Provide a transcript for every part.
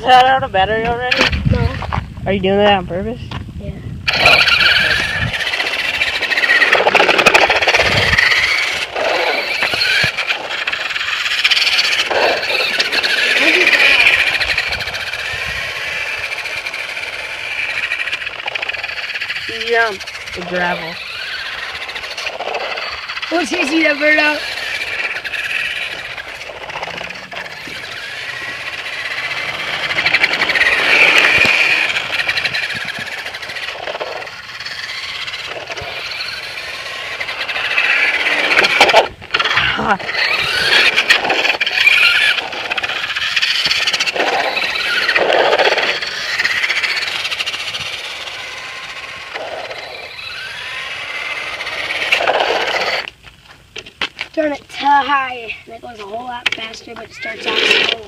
that out of battery already? No. Are you doing that on purpose? Yeah. Jump. The gravel. Once you see that bird out. Turn it to high, and it goes a whole lot faster, but it starts out slow.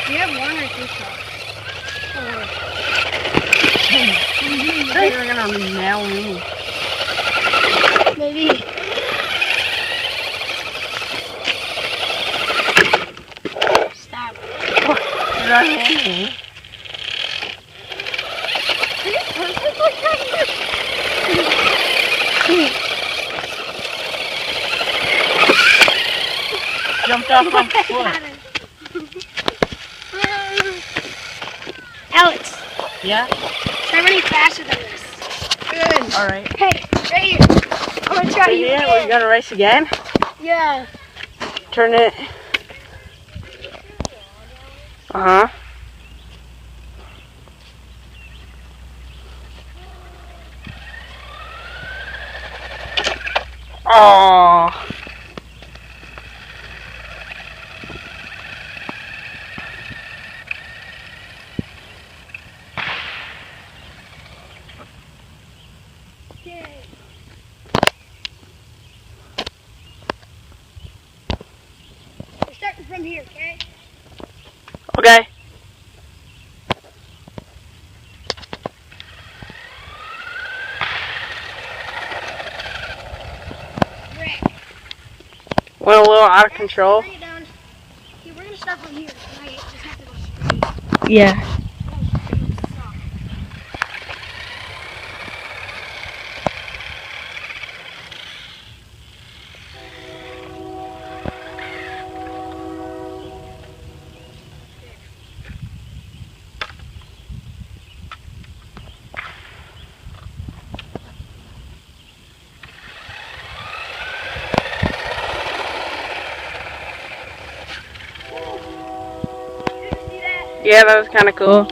Do you have one or two shots? I think you're gonna nail me. Maybe. Stop. You're not hitting me. Jumped off my foot. Alex, Yeah? try running faster than this. Good. Alright. Hey, right here. I'm gonna try Right you here, again. we're gonna race again. Yeah. Turn it. Uh-huh. Oh. Okay. We're starting from here, okay? Okay. Rick. Went a little out of control. Bring it down. Okay, we're gonna stop from here. I just have to go straight. Yeah. See that? Yeah, that was kind of cool.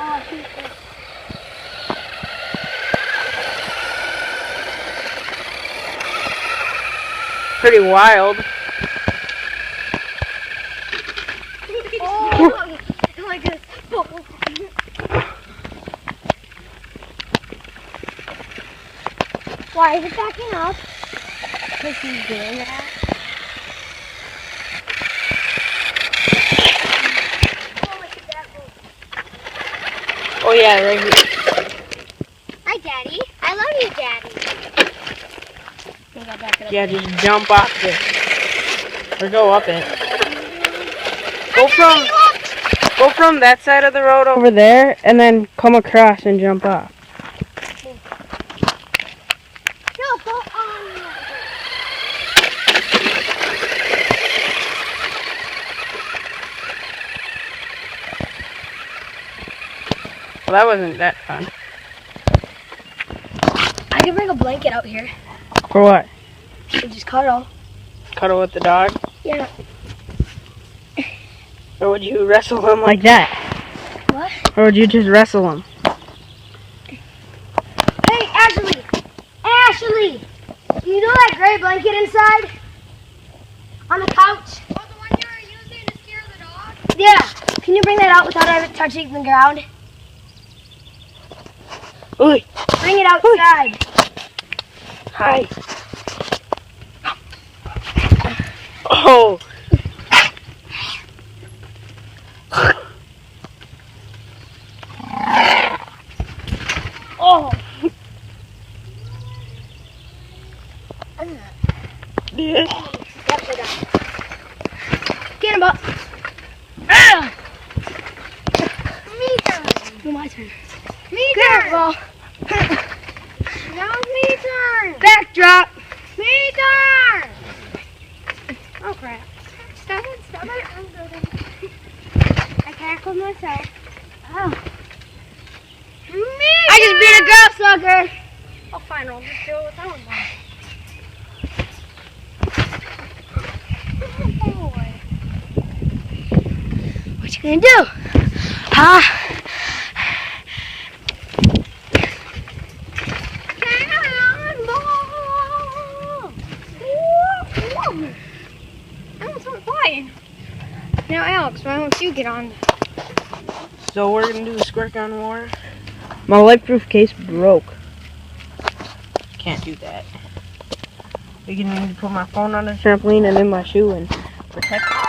Oh, shoot. Pretty wild. Oh, like this. Why is it backing up? Because he's doing that. Oh, look at that move. Oh yeah, right here. Hi, Daddy. I love you, Daddy. Back it up. Yeah, just jump off this. Or go up it. Go from that side of the road over there and then come across and jump off. No, go on. Well, that wasn't that fun. I can bring a blanket out here For what? and just cuddle. Cuddle with the dog? Yeah. Or would you wrestle him like that? What? Or would you just wrestle him? Hey, Ashley! Ashley! You know that gray blanket inside? On the couch. Oh, the one you were using to scare the dog? Yeah. Can you bring that out without it touching the ground? Oi. Bring it outside. Hi. Oh. Oh. Yeah. Get him up. Me turn. Oh, my turn. Me turn. Careful. Now it's me turn. Backdrop. Me turn. Oh crap. Stop it, stop it. I'm good. I tackled myself. Oh. Me I just beat a girl sucker. Oh fine, I'll just do it with that one then. Oh boy. What you gonna do? Huh? Now, Alex, why don't you get on? So we're gonna do the squirt gun war. My lightproof case broke. Can't do that. We're gonna need to put my phone on the trampoline and in my shoe and protect it.